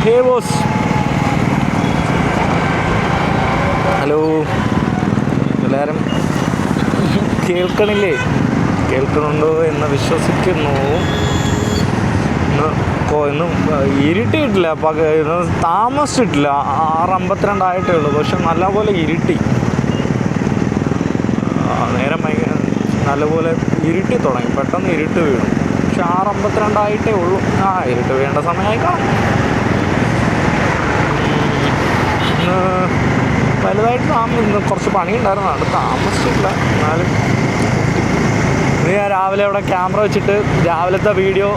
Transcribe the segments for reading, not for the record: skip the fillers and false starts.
ഹേ boss, hello. എല്ലാവരും കേൾക്കണില്ലേ? കേൾക്കണുണ്ടോ എന്ന് വിശ്വസിക്കുന്നു. ഇന്ന് ഇരുട്ടിയിട്ടില്ല, താമസിച്ചിട്ടില്ല. 6:52 ആയിട്ടേ ഉള്ളൂ. പക്ഷെ നല്ലപോലെ ഇരുട്ടി. നേരം നല്ലപോലെ ഇരുട്ടി തുടങ്ങി. പെട്ടെന്ന് ഇരുട്ട് വീണു. പക്ഷെ 6:52 ആയിട്ടേ ഉള്ളൂ. ഇരുട്ട് വീഴേണ്ട സമയമായി കാണും. ഇന്ന് വലുതായിട്ട് ഇന്ന് കുറച്ച് പണിയുണ്ടായിരുന്നതാണ്. താമസിച്ചിട്ടില്ല. എന്നാലും ഇന്ന് ഞാൻ രാവിലെ അവിടെ ക്യാമറ വെച്ചിട്ട് രാവിലത്തെ വീഡിയോ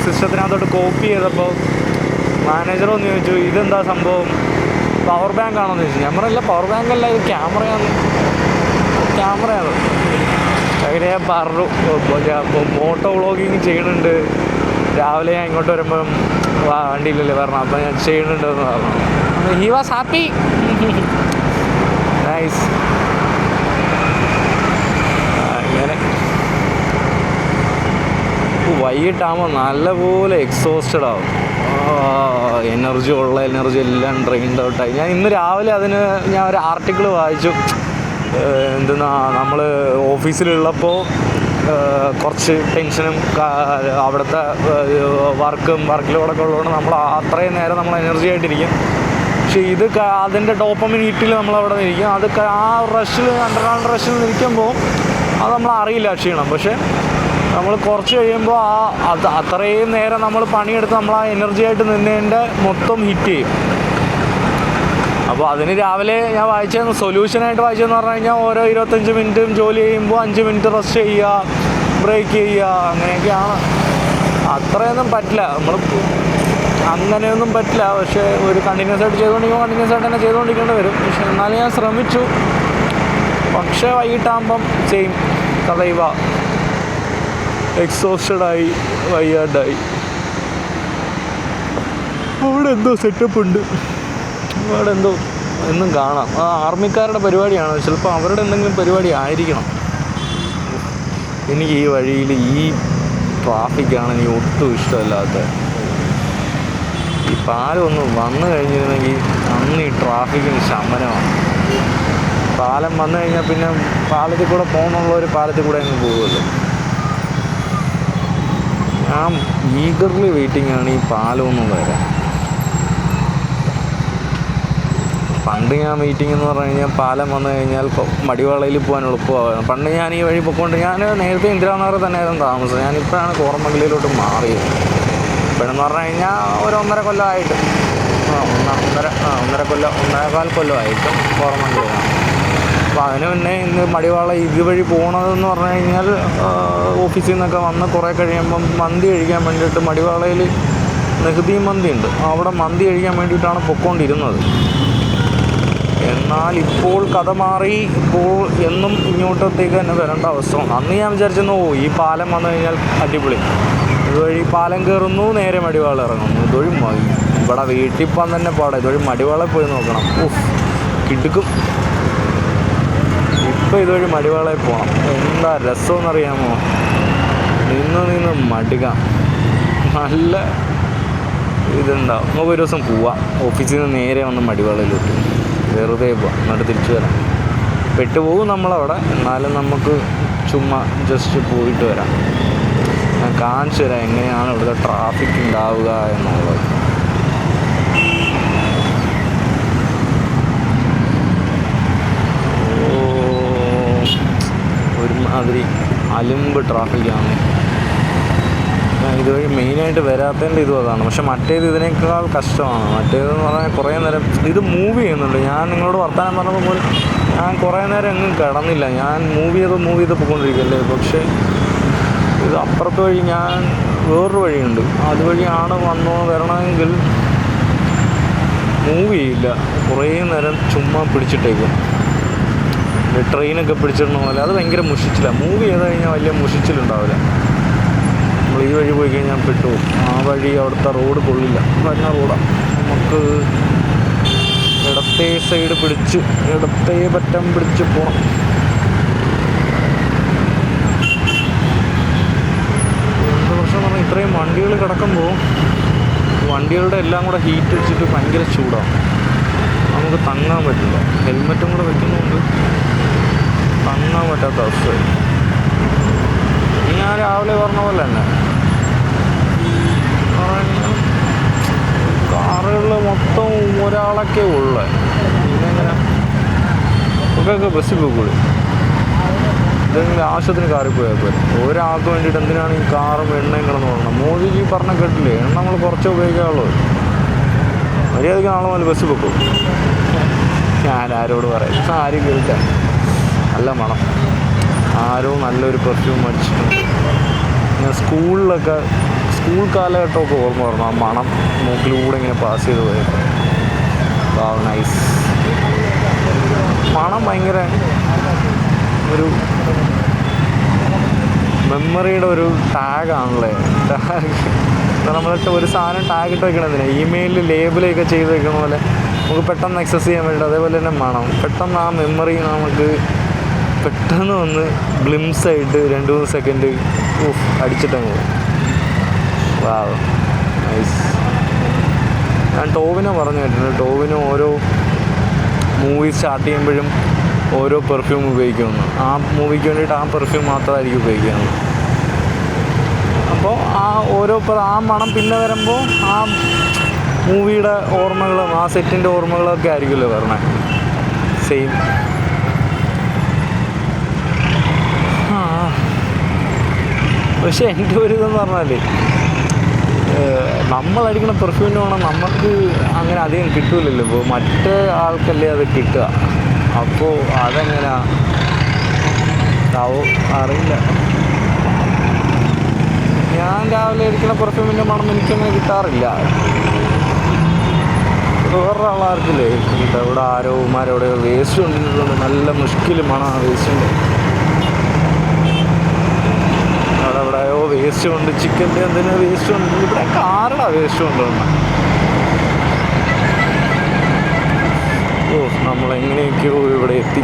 സിസ്റ്റത്തിനകത്തോട്ട് കോപ്പി ചെയ്തപ്പോൾ മാനേജർ ഒന്ന് ചോദിച്ചു, ഇതെന്താ സംഭവം, പവർ ബാങ്ക് ആണോ എന്ന് ചോദിച്ചു. ഞാൻ പറഞ്ഞില്ല, പവർ ബാങ്ക് അല്ല, ഇത് ക്യാമറയാണ്. അങ്ങനെ ഞാൻ പറഞ്ഞു, മോട്ടോ വ്ളോഗിങ് ചെയ്യുന്നുണ്ട്. രാവിലെ ഞാൻ ഇങ്ങോട്ട് വരുമ്പം വണ്ടിയില്ലല്ലേ പറഞ്ഞു, അപ്പം ഞാൻ ചെയ്യുന്നുണ്ടെന്ന് പറഞ്ഞു. He was happy. നൈസ്. അങ്ങനെ വൈകിട്ടാകുമ്പോൾ നല്ലപോലെ എക്സോസ്റ്റഡ് ആവും. എനർജി എല്ലാം ഡ്രെയിൻഡ് ഔട്ടായി. ഞാൻ ഇന്ന് രാവിലെ ഞാൻ ഒരു ആർട്ടിക്കിൾ വായിച്ചു. എന്തെന്നാ, നമ്മൾ ഓഫീസിലുള്ളപ്പോൾ കുറച്ച് ടെൻഷനും അവിടുത്തെ വർക്കിലോടൊക്കെ ഉള്ളതുകൊണ്ട് നമ്മൾ അത്രയും നേരം നമ്മൾ എനർജി ആയിട്ടിരിക്കും. പക്ഷേ അതിൻ്റെ ഡോപ്പമിൻ ഹിറ്റിൽ നമ്മളവിടെ ഇരിക്കും. ആ അണ്ടർഗ്രൗണ്ട് റഷിൽ നിൽക്കുമ്പോൾ അത് നമ്മൾ അറിയില്ല ക്ഷീണം. പക്ഷേ നമ്മൾ കുറച്ച് കഴിയുമ്പോൾ അത്രയും നേരം നമ്മൾ പണിയെടുത്ത് നമ്മൾ ആ എനർജി ആയിട്ട് നിന്നതിൻ്റെ മൊത്തം ഹിറ്റ് ചെയ്യും. അപ്പോൾ അതിന് രാവിലെ ഞാൻ വായിച്ചതെന്ന് സൊല്യൂഷനായിട്ട് വായിച്ചതെന്ന് പറഞ്ഞു കഴിഞ്ഞാൽ, ഓരോ 25 മിനിറ്റും ജോലി ചെയ്യുമ്പോൾ 5 മിനിറ്റ് റെസ്റ്റ് ചെയ്യുക, ബ്രേക്ക് ചെയ്യുക, അങ്ങനെയൊക്കെയാണ്. അത്രയൊന്നും പറ്റില്ല, അങ്ങനെയൊന്നും പറ്റില്ല. പക്ഷേ ഒരു കണ്ടിന്യൂസ് ആയിട്ട് തന്നെ ചെയ്തുകൊണ്ടിരിക്കേണ്ടി വരും. പക്ഷെ എന്നാലും ഞാൻ ശ്രമിച്ചു. പക്ഷേ വൈകിട്ടാകുമ്പം സെയിം കഥൈവ, എക്സോസ്റ്റഡായി, വയ്യാണ്ടായി. അവിടെ എന്തോ സെറ്റപ്പ് ഉണ്ട്, അവിടെ എന്തോ എന്നും കാണാം. ആർമിക്കാരുടെ പരിപാടിയാണ്, ചിലപ്പോൾ അവരുടെ എന്തെങ്കിലും പരിപാടി ആയിരിക്കണം. എനിക്ക് ഈ വഴിയിൽ ഈ ട്രാഫിക്കാണ് എനിക്ക് ഒട്ടും ഇഷ്ടമല്ലാത്ത. ഈ പാലം ഒന്ന് വന്നു കഴിഞ്ഞിരുന്നെങ്കിൽ അന്ന് ഈ ട്രാഫിക്കിന് ശമനമാണ്. പാലം വന്നു കഴിഞ്ഞാൽ പിന്നെ പാലത്തിൽ കൂടെ പോകുന്നുള്ളവർ പാലത്തിൽ കൂടെ അങ്ങ് പോകുമല്ലോ. ഞാൻ ഈഗർലി വെയിറ്റിംഗ് ആണ് ഈ പാലമൊന്ന് വരാൻ. പണ്ട് ഞാൻ മീറ്റിംഗ് എന്ന് പറഞ്ഞു കഴിഞ്ഞാൽ പാലം വന്നു കഴിഞ്ഞാൽ മടിവാളയിൽ പോകാൻ എളുപ്പമാകും. പണ്ട് ഞാൻ ഈ വഴി പൊയ്ക്കൊണ്ട്, ഞാൻ നേരത്തെ ഇന്ദിരാനഗറിൽ തന്നെയായിരുന്നു താമസം. ഞാനിപ്പോഴാണ് കോറമംഗലയിലോട്ട് മാറിയത്. ഇപ്പോഴെന്ന് പറഞ്ഞു കഴിഞ്ഞാൽ 1.5 കൊല്ലമായിട്ട്, 1.25 കൊല്ലമായിട്ടും കോറമംഗലയിലാണ്. അപ്പോൾ അതിന് മുന്നേ ഇന്ന് മടിവാള ഇതുവഴി പോകണതെന്ന് പറഞ്ഞു കഴിഞ്ഞാൽ, ഓഫീസിൽ നിന്നൊക്കെ വന്ന് കുറേ കഴിയുമ്പം മന്തി കഴിക്കാൻ വേണ്ടിയിട്ട് മടിവാളയിൽ നെഹ്ദി മന്തി ഉണ്ട്, അവിടെ മന്തി കഴിക്കാൻ വേണ്ടിയിട്ടാണ് പൊയ്ക്കൊണ്ടിരുന്നത്. എന്നാൽ ഇപ്പോൾ കഥ മാറി. ഇപ്പോൾ എന്നും ഇങ്ങോട്ടത്തേക്ക് തന്നെ വരേണ്ട അവസ്ഥ. അന്ന് ഞാൻ വിചാരിച്ചെന്നു, ഈ പാലം വന്നു കഴിഞ്ഞാൽ അടിപൊളി, ഇതുവഴി പാലം കയറുന്നു, നേരെ മടിവാള ഇറങ്ങുന്നു. ഇതുവഴി ഇവിടെ വീട്ടിൽ പോകാൻ തന്നെ പാടാം. ഇതുവഴി മടിവാള പോയി നോക്കണം, കിടുക്കും. ഇപ്പോൾ ഇതുവഴി മടിവാളയിൽ പോകണം. എന്താ രസമെന്നറിയാമോ? നിന്ന് മടുക്കാം. നല്ല ഇതുണ്ടാവും. നമുക്ക് ഒരു ദിവസം പോവാം, ഓഫീസിൽ നിന്ന് നേരെ വന്ന് മടിവാളയിലോട്ട് വെറുതെ പോവാം, എന്നിട്ട് തിരിച്ചു വരാം. പെട്ടുപോകും നമ്മളവിടെ, എന്നാലും നമുക്ക് ചുമ്മാ ജസ്റ്റ് പോയിട്ട് വരാം. ഞാൻ കാണിച്ചു തരാം എങ്ങനെയാണ് ഇവിടുത്തെ ട്രാഫിക് ഉണ്ടാവുക എന്നുള്ളത്. ഒരുമാതിരി അലുമ്പ് ട്രാഫിക്കാണ്. ഇതുവഴി മെയിനായിട്ട് വരാത്തതിൻ്റെ ഇതും അതാണ്. പക്ഷെ ഇതിനേക്കാൾ കഷ്ടമാണ്. മറ്റേതെന്ന് പറഞ്ഞാൽ കുറേ നേരം ഇത് മൂവ് ചെയ്യുന്നുണ്ട്. ഞാൻ നിങ്ങളോട് വർത്തമാനം പറഞ്ഞപ്പോൾ പോലും ഞാൻ കുറേ നേരം എങ്ങും കിടന്നില്ല. ഞാൻ മൂവ് ചെയ്ത് പോയിക്കൊണ്ടിരിക്കുകയല്ലേ. പക്ഷേ ഇത് അപ്പുറത്തെ വഴി ഞാൻ വേറൊരു വഴിയുണ്ട്, അതുവഴിയാണ് വരണമെങ്കിൽ മൂവ് ചെയ്യില്ല. കുറേ നേരം ചുമ്മാ പിടിച്ചിട്ടേക്കും. ട്രെയിനൊക്കെ പിടിച്ചിടണ പോലെ. അത് ഭയങ്കര മുഷിച്ചിലാണ്. മൂവ് ചെയ്ത് കഴിഞ്ഞാൽ വലിയ മുഷിച്ചിലുണ്ടാവില്ല. ഈ വഴി പോയി കഴിഞ്ഞാൽ പെട്ടു. ആ വഴി അവിടുത്തെ റോഡ് കൊള്ളില്ല, വരുന്ന റോഡാണ്. നമുക്ക് ഇടത്തേ സൈഡ് ഇടത്തേ പറ്റം പിടിച്ച് പോകണം. എന്ത് പ്രശ്നം പറഞ്ഞാൽ ഇത്രയും വണ്ടികൾ കിടക്കുമ്പോൾ വണ്ടികളുടെ എല്ലാം കൂടെ ഹീറ്റ് വെച്ചിട്ട് ഭയങ്കര ചൂടാണ്, നമുക്ക് തങ്ങാൻ പറ്റില്ല. ഹെൽമെറ്റും കൂടെ വെക്കുന്നതുകൊണ്ട് തങ്ങാൻ പറ്റാത്ത അവസ്ഥയായി. ഞാൻ രാവിലെ പറഞ്ഞ പോലെ തന്നെ കാറുകളിൽ മൊത്തം ഒരാളൊക്കെ ഉള്ളു. പിന്നെ എങ്ങനെ ഒക്കെ ബസ്സിൽ പോയിക്കൂടി, ഇതെങ്കിലും ആവശ്യത്തിന് കാറിൽ പോയാൽ പോലും. ഒരാൾക്ക് വേണ്ടിയിട്ട് എന്തിനാണ് ഈ കാറും എണ്ണയും കിടന്ന് പോകണം? മോദിജി പറഞ്ഞ കേട്ടില്ലേ, എണ്ണ നമ്മൾ കുറച്ച് ഉപയോഗിക്കാനുള്ളൂ. മര്യാദയ്ക്ക് നാളെ മുതൽ ബസ് വെക്കും. ഞാൻ ആരോട് പറയാം, ആരും കേൾക്കാൻ. നല്ല മണം, ആരോ നല്ലൊരു പെർഫ്യൂം അടിച്ചിട്ടുണ്ട്. ഞാൻ സ്കൂളിലൊക്കെ സ്കൂൾ കാലഘട്ടമൊക്കെ ഓർമ്മ പറഞ്ഞു, ആ മണം മൂക്കിലൂടെ ഇങ്ങനെ പാസ് ചെയ്ത് പോയപ്പോൾ. നൈസ് മണം, ഭയങ്കര ഒരു മെമ്മറിയുടെ ഒരു ടാഗാണല്ലേ. ടാഗ് നമ്മളിട്ട് ഒരു സാധനം ടാഗ് ഇട്ട് വെക്കണതിന് ഇമെയിലിൽ ലേബിളൊക്കെ ചെയ്ത് വെക്കണ പോലെ നമുക്ക് പെട്ടെന്ന് ആക്സസ് ചെയ്യാൻ വേണ്ടിയിട്ട്. അതേപോലെ തന്നെ മണം, പെട്ടെന്ന് ആ മെമ്മറി നമുക്ക് പെട്ടെന്ന് വന്ന് ഗ്ലിംസായിട്ട് 2-3 സെക്കൻഡ് അടിച്ചിട്ടങ്ങ് പോകും. Wow nice. ഞാൻ ടോവിനോ പറഞ്ഞു കേട്ടിട്ടുണ്ട്, ടോവിനോ ഓരോ മൂവി സ്റ്റാർട്ട് ചെയ്യുമ്പോഴും ഓരോ പെർഫ്യൂം ഉപയോഗിക്കുമെന്ന്. ആ മൂവിക്ക് വേണ്ടിയിട്ട് ആ പെർഫ്യൂം മാത്രമായിരിക്കും ഉപയോഗിക്കുന്നത്. അപ്പോൾ ആ മണം പിന്നെ വരുമ്പോൾ ആ മൂവിയുടെ ഓർമ്മകളും ആ സെറ്റിൻ്റെ ഓർമ്മകളൊക്കെ ആയിരിക്കുമല്ലോ വരണേ. സെയിം. പക്ഷേ എൻ്റെ ഒരു ഇതെന്ന് പറഞ്ഞാൽ നമ്മളടിക്കുന്ന പെർഫ്യൂമിന് വേണം നമുക്ക് അങ്ങനെ അധികം കിട്ടൂലല്ലോ. ഇപ്പോൾ മറ്റേ ആൾക്കല്ലേ അത് കിട്ടുക. അപ്പോൾ അതെങ്ങനെയാ അറിയില്ല. ഞാൻ രാവിലെ അടിക്കുന്ന പെർഫ്യൂമിൻ്റെ മണം എനിക്കങ്ങനെ കിട്ടാറില്ല. വേറൊരാളാർക്കില്ലേ കിട്ടുക. ഇവിടെ ആരോമാരോടെ വേസ്റ്റ് കൊണ്ടിട്ടുണ്ട്, നല്ല മുഷ്കിൽ മണമാണ് വേസ്റ്റിൻ്റെ. എവിടെയോ വേസ്റ്റ് കൊണ്ട്, ചിക്കൻ്റെ എന്തിനാ വേസ്റ്റ് കൊണ്ട്, ഇവിടെ കാറുടെ വേസ്റ്റ് കൊണ്ടുവരണം. നമ്മളെങ്ങനെയൊക്കെയോ ഇവിടെ എത്തി.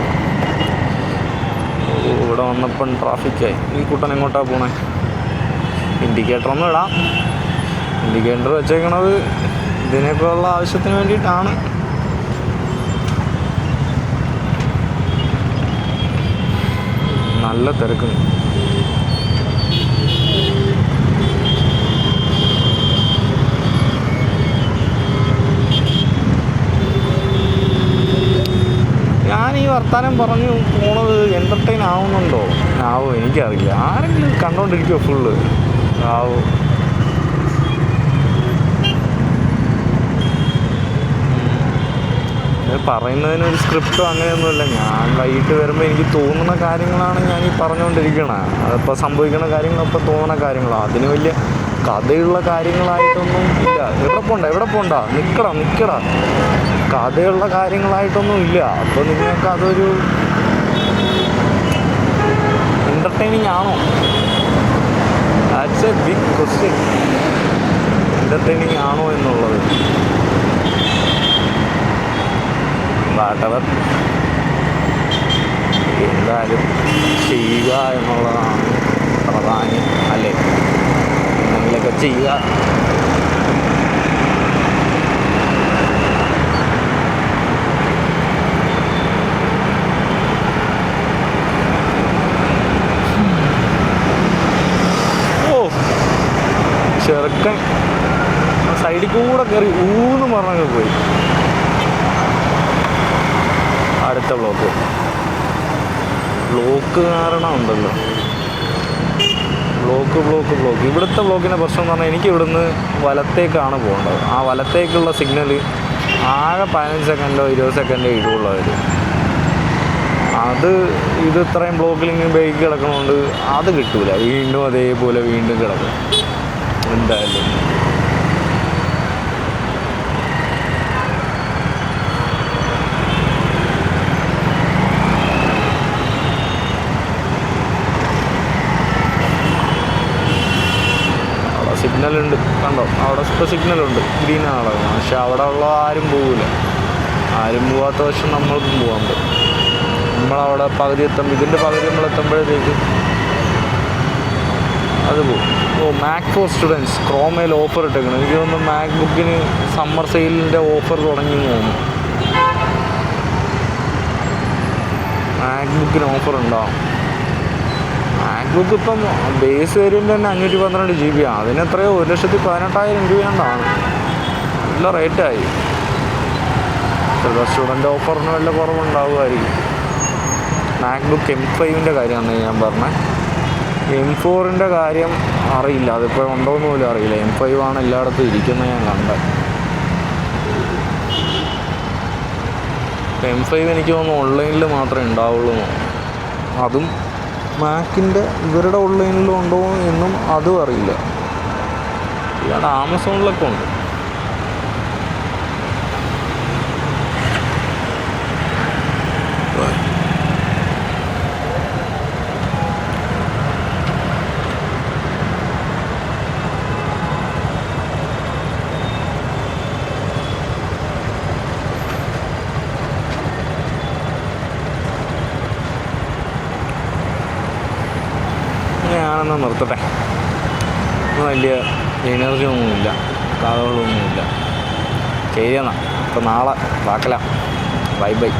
ഇവിടെ വന്നപ്പം ട്രാഫിക്കായി. ഈ കൂട്ടൻ എങ്ങോട്ടാണ് പോണേ? ഇൻഡിക്കേറ്ററൊന്നും ഇടാം. ഇൻഡിക്കേറ്റർ വെച്ചേക്കണത് ഇതിനൊക്കെ ഉള്ള ആവശ്യത്തിന് വേണ്ടിയിട്ടാണ്. നല്ല തിരക്കുന്നു. ഞാൻ ഈ വർത്താനം പറഞ്ഞു പോണത് എൻ്റർടൈൻ ആവുന്നുണ്ടോ? ആവോ എനിക്കറിയില്ല. ആരെങ്കിലും കണ്ടോണ്ടിരിക്കുമോ ഫുള്ള്? ആവോ. പറയുന്നതിനൊരു സ്ക്രിപ്റ്റോ അങ്ങനെയൊന്നുമില്ല. ഞാൻ വൈകിട്ട് വരുമ്പോൾ എനിക്ക് തോന്നുന്ന കാര്യങ്ങളാണ് ഞാൻ ഈ പറഞ്ഞുകൊണ്ടിരിക്കണത്. അതിപ്പോൾ സംഭവിക്കുന്ന കാര്യങ്ങളപ്പോൾ തോന്നുന്ന കാര്യങ്ങളാണ്. അതിന് വലിയ കഥയുള്ള കാര്യങ്ങളായിട്ടൊന്നും ഇല്ല. എവിടെ പോണ്ട നിൽക്കടാ കഥയുള്ള കാര്യങ്ങളായിട്ടൊന്നും ഇല്ല. അപ്പോൾ നിങ്ങൾക്ക് അതൊരു എൻ്റർടൈനിങ് ആണോ? That's a big question. Entertaining ആണോ എന്നുള്ളത്. വാട്ടവർ എന്തായാലും ചെയ്യുക എന്നുള്ളതാണ് പ്രധാനം, അല്ലേ? എന്തെങ്കിലുമൊക്കെ ചെയ്യുക. ചെറുക്കൻ സൈഡിൽ കൂടെ കയറി ഊന്ന് പറഞ്ഞങ്ങ് പോയി. അടുത്ത ബ്ലോക്ക് കാരണം ഉണ്ടല്ലോ. ബ്ലോക്ക് ഇവിടുത്തെ ബ്ലോക്കിൻ്റെ പ്രശ്നം എന്ന് പറഞ്ഞാൽ എനിക്ക് ഇവിടുന്ന് വലത്തേക്കാണ് പോകേണ്ടത്. ആ വലത്തേക്കുള്ള സിഗ്നൽ ആകെ 15 സെക്കൻഡോ 20 സെക്കൻഡോ ഇടുള്ളൂ അവർ. ഇത് ഇത്രയും ബ്ലോക്കിലിങ്ങനെ ബൈക്ക് കിടക്കണോണ്ട് അത് കിട്ടൂല. വീണ്ടും അതേപോലെ കിടക്കും. എന്തായാലും അവിടെ സിഗ്നലുണ്ട്, കണ്ടോ? അവിടെ ഇപ്പോൾ സിഗ്നലുണ്ട്, ഗ്രീനാണ് കിടക്കുന്നത്. പക്ഷെ അവിടെ ഉള്ള ആരും പോകില്ല. ആരും പോകാത്ത പക്ഷം നമ്മൾക്കും പോകാൻ പറ്റും. നമ്മളവിടെ പകുതി ഇതിൻ്റെ പകുതി നമ്മളെത്തുമ്പോഴത്തേക്ക് അത് പോകും. മാക് ഫോർ സ്റ്റുഡൻസ് ക്രോമയിൽ ഓഫർ ഇട്ടേക്കണം. എനിക്ക് തോന്നുന്നു മാക് ബുക്കിന് സമ്മർ സെയിലിൻ്റെ ഓഫർ തുടങ്ങി തോന്നുന്നു. മാക് ബുക്കിന് ഓഫർ ഉണ്ടാവും. മാക് ബുക്ക് ഇപ്പം ബേസ് വേരിയൻ്റ് തന്നെ 512 GB ആണ്. അതിനെത്രയോ 1,18,000 രൂപയാണ്ടാണ്. നല്ല റേറ്റായി. ചിലപ്പോൾ സ്റ്റുഡൻ്റ് ഓഫറിന് വല്ല കുറവുണ്ടാവുമായിരിക്കും. മാക് ബുക്ക് M5ൻ്റെ കാര്യമാണ് ഞാൻ പറഞ്ഞത്. M4ൻ്റെ കാര്യം അറിയില്ല, അതിപ്പോൾ ഉണ്ടോയെന്ന് പോലും അറിയില്ല. M5 ആണ് എല്ലായിടത്തും ഇരിക്കുന്നത് ഞാൻ കണ്ടത്. M5 എനിക്ക് തോന്നുന്നു ഓൺലൈനിൽ മാത്രമേ ഉണ്ടാവുള്ളൂ. അതും മാക്കിൻ്റെ ഇവരുടെ ഓൺലൈനിലും ഉണ്ടോ എന്നും അതും അറിയില്ല. ഇതാണ് ആമസോണിലൊക്കെ ഉണ്ട്. ഞാനെന്നാൽ നിർത്തട്ടെ. വലിയ എനർജി ഒന്നുമില്ല, കഥകളൊന്നുമില്ല. ശരിയെന്നാൽ അപ്പോൾ നാളെ പാക്കലാം. Bye bye.